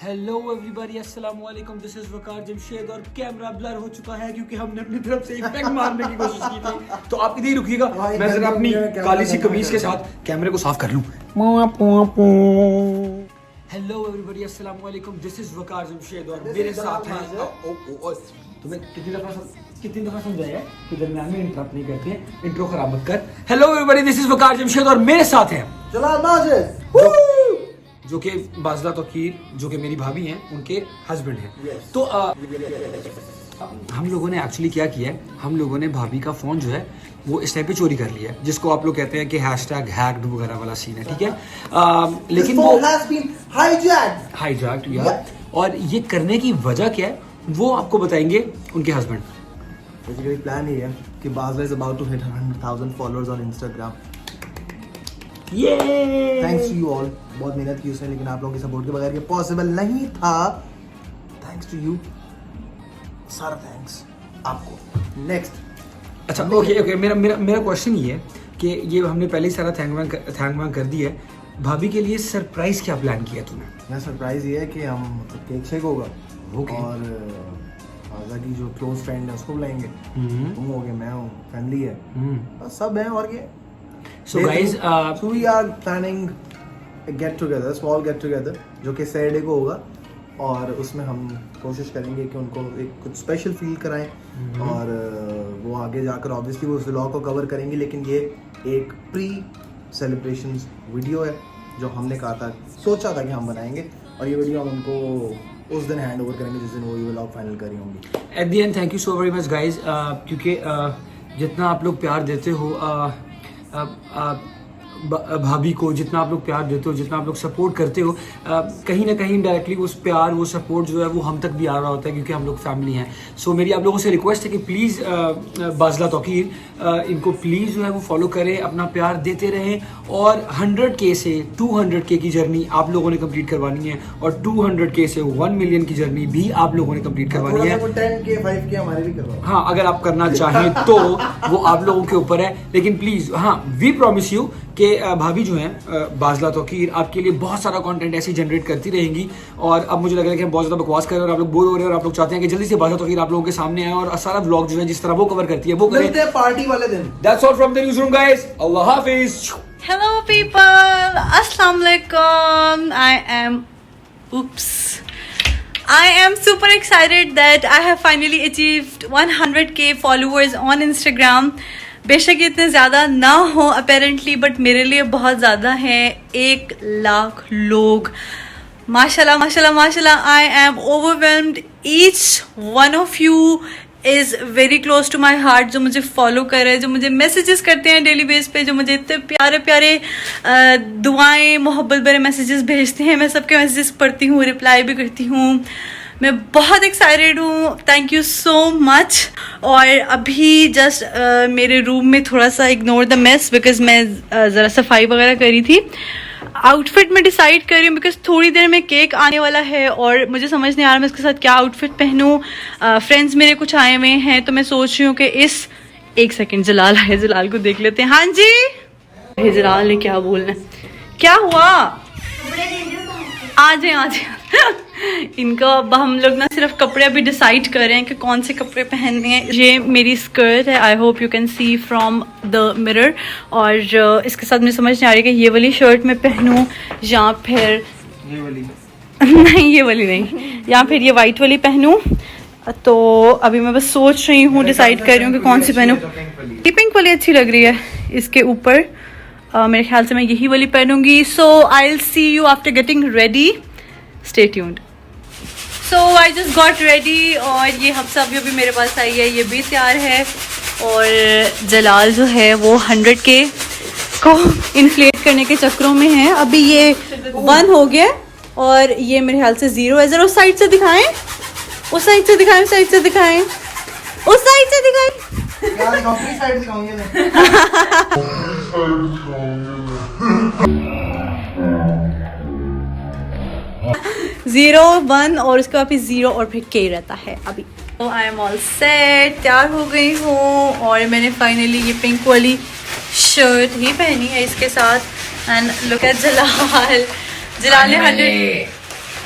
Hello everybody, अस्सलाम वालेकुम। This is वकार जमशेद और कैमरा ब्लर हो चुका है क्योंकि हमने अपनी तरफ से इफेक्ट मारने की कोशिश की थी। तो आप इधर ही रुकिएगा, मैं जरा अपनी काली सी कमीज के साथ कैमरे को साफ कर लूं। हेलो एवरीबॉडी, अस्सलाम वालेकुम। दिस इज वकार जमशेद और मेरे साथ हैं तुम्हें कितनी दफा समझाया है कि दरमियान में इंटरप्ट नहीं करते हैं, इंट्रो खराब मत कर। हेलो एवरीबॉडी, दिस इज वकार जमशेद और मेरे साथ हैं जो कि बाज़ला तौकीर, जो कि मेरी भाभी हैं, उनके हस्बैंड हैं। तो हम लोगों ने एक्चुअली क्या किया है, हम लोगों ने भाभी का फ़ोन जो है वो इस टाइप पे चोरी कर लिया है, जिसको आप लोग कहते हैं कि हैक्ड वगैरह वाला सीन है, ठीक है। लेकिन वो हाईजैक्ड यार, और ये करने की वजह क्या है वो आपको बताएंगे उनके हस्बैंड। बेसिकली प्लान ये है कि Bazla is about to hit 100,000 followers on Instagram. Thanks to you all, बहुत मेहनत की उसने, लेकिन आप लोगों के सपोर्ट के बगैर ये पॉसिबल नहीं था। थैंक्स टू यू, सारा थैंक्स आपको। नेक्स्ट, अच्छा ओके, मेरा क्वेश्चन ये है कि ये हमने पहले ही सारा थैंक कर दिया है, भाभी के लिए सरप्राइज क्या प्लान किया तूने? मेरा सरप्राइज ये है कि हम केक शेक होगा और बाज़ला की जो क्लोज फ्रेंड है उसको बुलाएंगे। तुम हो गए, मैं हूँ, फैमिली है, बस सब है। और ये So guys, so we are planning a get together, small get together, जो कि Saturday को होगा, और उसमें हम कोशिश करेंगे कि उनको एक कुछ स्पेशल फील कराएं, और वो आगे जाकर ऑब्वियसली वो उस व्लॉग को कवर करेंगे, लेकिन ये एक प्री सेलिब्रेशन वीडियो है जो हमने कहा था, सोचा था कि हम बनाएंगे, और ये वीडियो हम उनको उस दिन हैंड ओवर करेंगे जिस दिन वो ये व्लॉग फाइनल करी होंगी। At the end thank you so very much guys, क्योंकि जितना आप लोग प्यार देते हो भाभी को, जितना आप लोग प्यार देते हो, जितना आप लोग सपोर्ट करते हो, कहीं ना कहीं डायरेक्टली उस प्यार, वो सपोर्ट जो है वो हम तक भी आ रहा होता है, क्योंकि हम लोग फैमिली हैं। सो मेरी आप लोगों से रिक्वेस्ट है कि प्लीज़ बाज़ला तौकीर, इनको प्लीज़ जो है वो फॉलो करें, अपना प्यार देते रहें, और 100K से 200K की जर्नी आप लोगों ने कंप्लीट करवानी है, और 200K से 1 मिलियन की जर्नी भी आप लोगों ने कंप्लीट करवानी है। 10K 5K हमारे भी करवाओ। हाँ, अगर आप करना चाहें तो वो आप लोगों के ऊपर है, लेकिन प्लीज़ हाँ, वी प्रॉमिस यू कि भाभी जो हैं बाज़ला तौकीर आपके लिए बहुत सारा कंटेंट ऐसे जनरेट करती रहेंगी। और अब मुझे लग रहा है कि हम बहुत ज़्यादा बकवास कर रहे हैं और आप लोग बोर हो रहे हैं, और आप लोग चाहते हैं कि जल्दी से बाज़ला तौकीर आप लोगों के सामने आए और सारा व्लॉग जो है जिस तरह वो कवर करती है वो करें पार्टी वाले दिन। That's all from the newsroom guys. Allah Hafiz. Hello people, Assalamu alaikum. I am super excited that I have finally achieved 100K followers on Instagram. बेशक ये इतने ज़्यादा ना हो अपेरेंटली, बट मेरे लिए बहुत ज़्यादा हैं। 1 लाख लोग, माशाल्लाह माशाल्लाह माशाल्लाह। I am overwhelmed. Each one of you is very close to my heart, जो मुझे फॉलो कर रहे हैं, जो मुझे मैसेजेस करते हैं डेली बेस पे, जो मुझे इतने प्यारे प्यारे दुआएं, मोहब्बत भरे मैसेजेस भेजते हैं। मैं सबके मैसेजेस पढ़ती हूँ, रिप्लाई भी करती हूँ। मैं बहुत एक्साइटेड हूँ, थैंक यू सो मच। और अभी जस्ट मेरे रूम में थोड़ा सा इग्नोर द मेस, बिकॉज मैं ज़रा सफाई वगैरह करी थी। आउटफिट मैं डिसाइड कर रही हूँ, बिकॉज थोड़ी देर में केक आने वाला है और मुझे समझ नहीं आ रहा मैं इसके साथ क्या आउटफिट पहनूँ। फ्रेंड्स मेरे कुछ आए हुए हैं, तो मैं सोच रही हूँ कि एक सेकेंड, जलाल है, जलाल को देख लेते हैं। हाँ जी, जलाल ने क्या बोलना है? क्या हुआ? आ जाए इनका। अब हम लोग ना सिर्फ कपड़े अभी डिसाइड कर रहे हैं कि कौन से कपड़े पहनने हैं। ये मेरी स्कर्ट है, I hope you can see from the mirror, और इसके साथ मुझे समझ नहीं आ रही कि ये वाली शर्ट मैं पहनूं या फिर ये वाली नहीं, ये वाली नहीं, या फिर ये वाइट वाली पहनूं। तो अभी मैं बस सोच रही हूँ, डिसाइड कर रही हूँ कि कौन सी पहनूं। ये पिंक वाली अच्छी लग रही है इसके ऊपर, मेरे ख्याल से मैं यही वाली पहनूंगी। So I will see you after getting ready, stay tuned. So I just got ready, और ये हफ्सा भी अभी मेरे पास आई है, ये भी तैयार है। और जलाल जो है वो 100K को इन्फ्लेट करने के चक्करों में है। अभी ये 1 हो गया और ये मेरे ख्याल से 0 है। ज़रा उस साइड से दिखाएं, उस साइड से दिखाएं, उस साइड से दिखाएं, उस साइड से दिखाएं। यार अपनी साइड दिखाऊंगी ना। 0 1 और उसके बाद फिर 0 और फिर K रहता है अभी। तो आई एम ऑल सेट, तैयार हो गई हूँ, और मैंने फाइनली ये पिंक वाली शर्ट ही पहनी है इसके साथ। एंड लुक एट जलाल, जलाल ने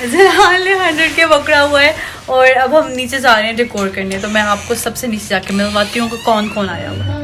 जलाल ने 100 के पकड़ा हुआ है और अब हम नीचे जा रहे हैं डेकोर करने। तो मैं आपको सबसे नीचे जाके मिलवाती हूँ कि कौन कौन आया हुआ है।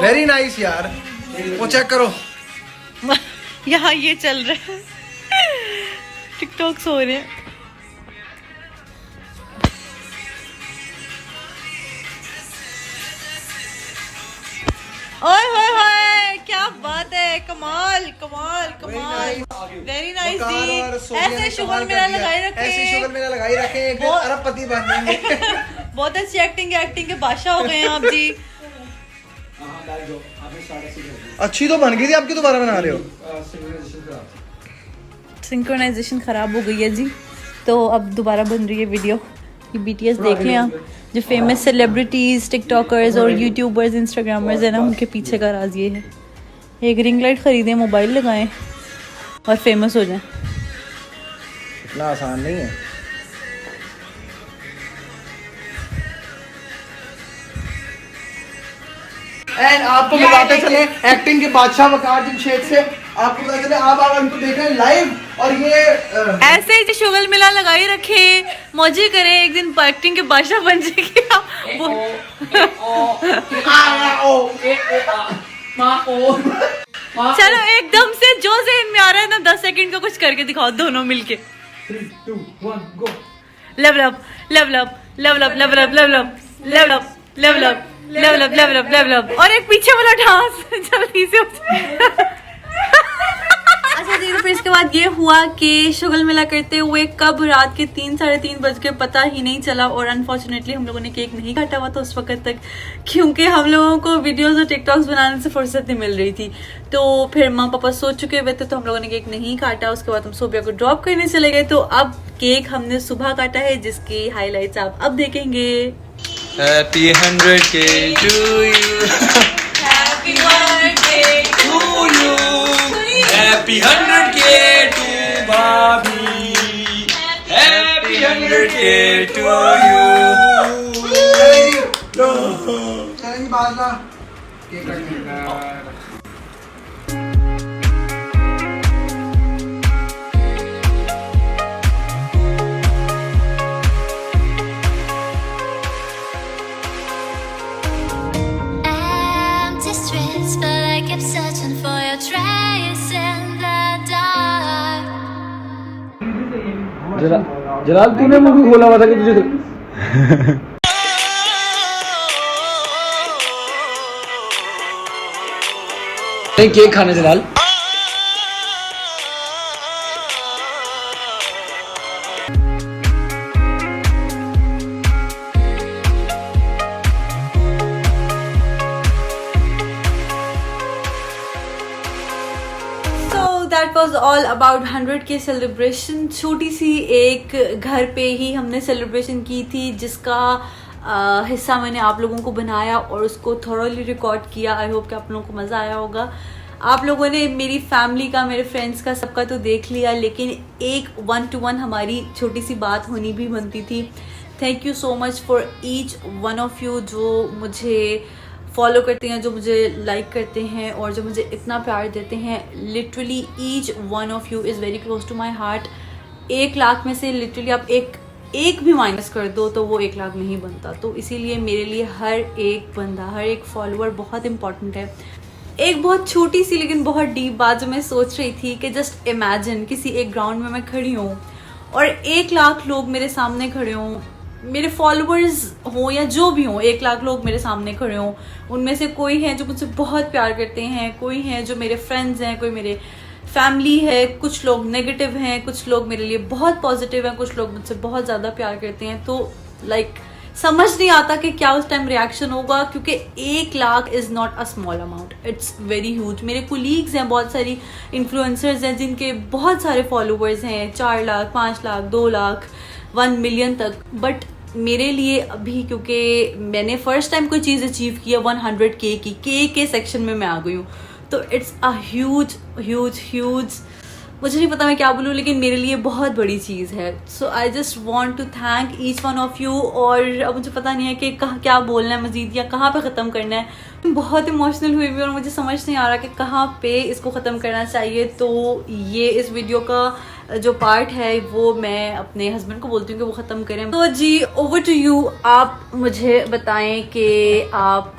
वेरी नाइस यार, वो चेक करो। यहाँ ये चल रहा है, टिकटॉक्स हो रहे हैं। ओए होए होए, क्या बात है, कमाल कमाल कमाल, वेरी नाइस जी। ऐसे शुगर मेला लगाई रखे, ऐसे शुगर मेला लगाई रखे, एक दिन अरबपति बन जाएंगे। बहुत अच्छी एक्टिंग के बादशाह हो गए हैं आप जी। अच्छी तो बन गई थी, आपकी दोबारा बना रहे हो? सिंक्रोनाइजेशन खराब हो गई है जी, तो अब दोबारा बन रही है वीडियो। ये बीटीएस देख लें आप, जो फेमस सेलिब्रिटीज, टिकटॉकर्स और यूट्यूबर्स, इंस्टाग्रामर्स है ना, उनके पीछे का राज ये है। एक रिंग लाइट खरीदें, मोबाइल लगाएं और फेमस हो जाएं। इतना आसान नहीं है। एंड आपको बताते चले एक्टिंग के बादशाह वकार जमशेद से, आपको पता चले आप इनको देख रहे हैं लाइव। और ये ऐसे ही शुगल मिला लगाई रखे, मौजी करें, एक दिन एक्टिंग के बादशाह बन जाएंगे आप। चलो एकदम से जो ज़हन में आ रहा है ना, 10 सेकंड का कुछ करके दिखाओ दोनों मिलके। 3, 2, 1 go. Level up level up level up level up level up level up level up level up level up level up, और एक पीछे वाला डांस जल्दी से। अच्छा जी, तो फिर इसके बाद ये हुआ कि शुगल मिला करते हुए कब रात के 3 साढ़े 3 बज के पता ही नहीं चला। और अनफॉर्चुनेटली हम लोगों ने केक नहीं काटा हुआ था उस वक्त तक, क्योंकि हम लोगों को वीडियोस और टिकटॉक्स बनाने से फुर्सत नहीं मिल रही थी। तो फिर माँ पापा सो चुके हुए थे, तो हम लोगों ने केक नहीं काटा। उसके बाद हम सोबिया को ड्रॉप करने चले गए। तो अब केक हमने सुबह काटा है, जिसकी हाईलाइट्स आप अब देखेंगे। Happy 100K to you. Happy birthday To you. Happy 100K to Bobby. Happy 100K to you. चलेंगे बादशाह केक कटने। But I kept searching for your trace in the dark. जलाल तूने मुझे बोला हुआ था कि तुझे नहीं केक खाने जलाल। that was all about 100K celebration. छोटी सी एक घर पे ही हमने celebration की थी, जिसका हिस्सा मैंने आप लोगों को बनाया और उसको थॉरली रिकॉर्ड किया. आई होप कि आप लोगों को मज़ा आया होगा. आप लोगों ने मेरी फैमिली का, मेरे फ्रेंड्स का, सबका तो देख लिया, लेकिन एक 1-to-1 हमारी छोटी सी बात होनी भी बनती थी. Thank you so much for each one of you जो मुझे फॉलो करते हैं, जो मुझे लाइक करते हैं और जो मुझे इतना प्यार देते हैं. Literally each one of you is very close to my heart. 1 lakh में से लिटरली आप एक भी माइनस कर दो तो वो 1 लाख नहीं बनता. तो इसीलिए मेरे लिए हर एक बंदा, हर एक फॉलोअर बहुत इंपॉर्टेंट है. एक बहुत छोटी सी लेकिन बहुत डीप बात जो मैं सोच रही थी कि जस्ट इमेजिन किसी एक ग्राउंड में मैं खड़ी हूँ और 1 लाख लोग मेरे सामने खड़े हों, मेरे फॉलोअर्स हों या जो भी हों, 1 लाख लोग मेरे सामने खड़े हों. उनमें से कोई हैं जो मुझसे बहुत प्यार करते हैं, कोई हैं जो मेरे फ्रेंड्स हैं, कोई मेरे फैमिली है, कुछ लोग नेगेटिव हैं, कुछ लोग मेरे लिए बहुत पॉजिटिव हैं, कुछ लोग मुझसे बहुत ज़्यादा प्यार करते हैं. तो समझ नहीं आता कि क्या उस टाइम रिएक्शन होगा, क्योंकि 1 lakh is not a small amount, it's very huge. मेरे कोलीग्स हैं, बहुत सारी इन्फ्लुएंसर्स हैं जिनके बहुत सारे फॉलोअर्स हैं, 4 लाख, 5 लाख, 2 लाख, 1 मिलियन तक. बट मेरे लिए अभी, क्योंकि मैंने फर्स्ट टाइम कोई चीज़ अचीव किया 100K की, के सेक्शन में मैं आ गई हूँ, तो it's a huge huge huge, मुझे नहीं पता मैं क्या बोलूँ, लेकिन मेरे लिए बहुत बड़ी चीज़ है. So I just want to thank each one of you. और अब मुझे पता नहीं है कि क्या बोलना है मजीद या कहाँ पे ख़त्म करना है. बहुत इमोशनल हुई भी और मुझे समझ नहीं आ रहा कि कहाँ पे इसको ख़त्म करना चाहिए. तो ये इस वीडियो का जो पार्ट है वो मैं अपने हस्बैंड को बोलती हूँ कि वो ख़त्म करें. तो जी, ओवर टू यू. आप मुझे बताएं कि आप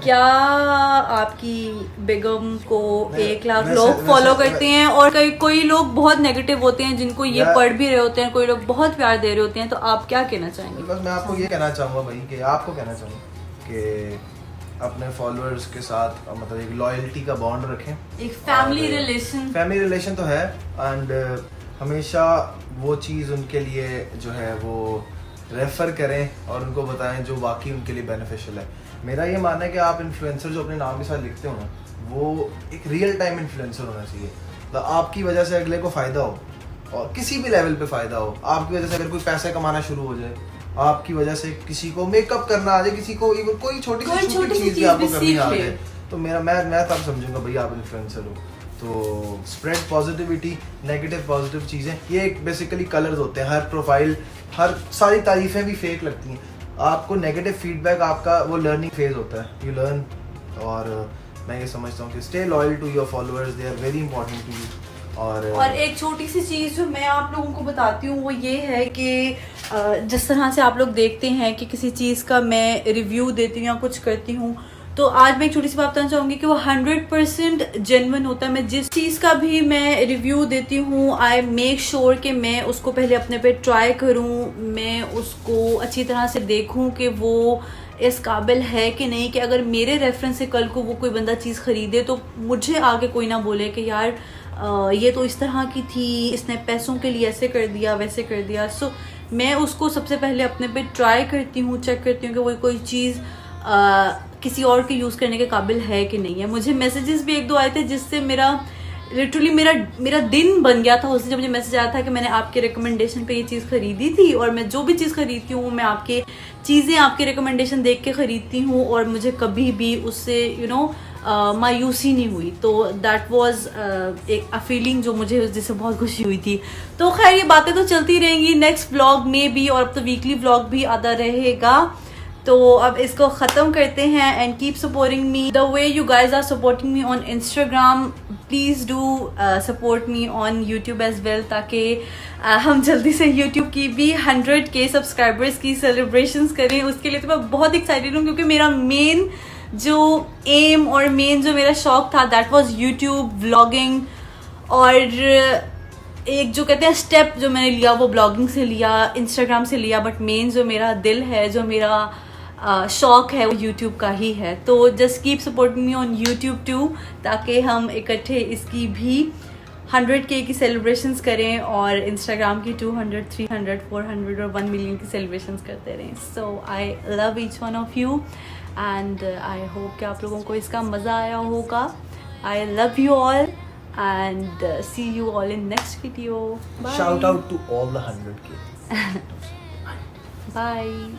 क्या आपकी बेगम को 1 लाख लोग फॉलो करते हैं और कोई लोग बहुत नेगेटिव होते हैं जिनको ये पढ़ भी रहे होते हैं, कोई लोग बहुत प्यार दे रहे होते हैं. तो आप क्या कहना चाहेंगे? बस मैं आपको ये कहना चाहूँगा भाई, कि आपको कहना चाहूँगा कि अपने फॉलोअर्स के साथ मतलब एक लॉयल्टी का बॉन्ड रखें. एक फैमिली रिलेशन तो है, एंड हमेशा वो चीज़ उनके लिए जो है वो रेफर करें और उनको बताएं जो वाकई उनके लिए बेनिफिशियल है. मेरा ये मानना है कि आप इन्फ्लुएंसर जो अपने नाम के साथ लिखते हो ना, वो एक रियल टाइम इन्फ्लुएंसर होना चाहिए. तो आपकी वजह से अगले को फ़ायदा हो और किसी भी लेवल पे फ़ायदा हो. आपकी वजह से अगर कोई पैसे कमाना शुरू हो जाए, आपकी वजह से किसी को मेकअप करना आ जाए, किसी को कोई छोटी सी चीज़ भी आपको करनी आ जाए, तो मैं तब समझूंगा भैया आप इन्फ्लुएंसर हो. तो स्प्रेड पॉजिटिविटी, नेगेटिव पॉजिटिव चीज़ें, ये एक बेसिकली कलर्स होते हैं. हर प्रोफाइल, हर सारी तारीफ़ें भी फेक लगती हैं. आपको नेगेटिव फीडबैक, आपका वो लर्निंग फेज होता है, यू लर्न. और मैं ये समझता हूँ कि stay loyal to your followers, they are very important to you. और एक छोटी सी चीज़ जो मैं आप लोगों को बताती हूँ वो ये है कि जिस तरह से आप लोग देखते हैं कि किसी चीज़ का मैं रिव्यू देती हूँ या कुछ करती हूँ, तो आज मैं एक छोटी सी बात बताना चाहूँगी कि वो 100% जेन्युइन होता है. मैं जिस चीज़ का भी मैं रिव्यू देती हूँ, आई मेक श्योर कि मैं उसको पहले अपने पे ट्राई करूँ, मैं उसको अच्छी तरह से देखूँ कि वो इस काबिल है कि नहीं, कि अगर मेरे रेफरेंस से कल को वो कोई बंदा चीज़ ख़रीदे तो मुझे आगे कोई ना बोले कि यार ये तो इस तरह की थी, इसने पैसों के लिए ऐसे कर दिया, वैसे कर दिया. सो मैं उसको सबसे पहले अपने पे ट्राई करती हूँ, चेक करती हूँ कि वो कोई चीज़ किसी और के यूज़ करने के काबिल है कि नहीं है. मुझे मैसेजेस भी 1-2 आए थे जिससे लिटरली मेरा दिन बन गया था उससे, जब मुझे मैसेज आया था कि मैंने आपके रिकमेंडेशन पे ये चीज़ खरीदी थी और मैं जो भी चीज़ खरीदती हूँ मैं आपके चीज़ें आपके रिकमेंडेशन देख के ख़रीदती हूँ और मुझे कभी भी उससे मायूसी नहीं हुई. तो दैट वाज एक फीलिंग जो मुझे जिससे बहुत खुशी हुई थी. तो खैर ये बातें तो चलती रहेंगी नेक्स्ट व्लॉग में भी, और अब तो वीकली व्लॉग भी आता रहेगा. तो अब इसको ख़त्म करते हैं. And keep supporting me the way you guys are supporting me on Instagram. Please do support me on YouTube as well, ताकि हम जल्दी से यूट्यूब की भी 100K सब्सक्राइबर्स की सेलिब्रेशंस करें. उसके लिए तो मैं बहुत एक्साइटेड हूँ, क्योंकि मेरा मेन जो एम और मेन जो मेरा शौक था दैट वाज यूट्यूब व्लॉगिंग. और एक जो कहते हैं स्टेप जो मैंने लिया वो ब्लॉगिंग से लिया, इंस्टाग्राम से लिया, बट मेन जो मेरा दिल है, जो मेरा शौक है वो यूट्यूब का ही है. तो just keep supporting me on YouTube too, ताकि हम इकट्ठे इसकी भी 100K की सेलिब्रेशंस करें और इंस्टाग्राम की 200, 300, 400 और 1 मिलियन की सेलिब्रेशंस करते रहें. So I love each one of you and I hope कि आप लोगों को इसका मज़ा आया होगा. I love you all and see you all in next video. Bye. Shout out to all the 100K. Bye.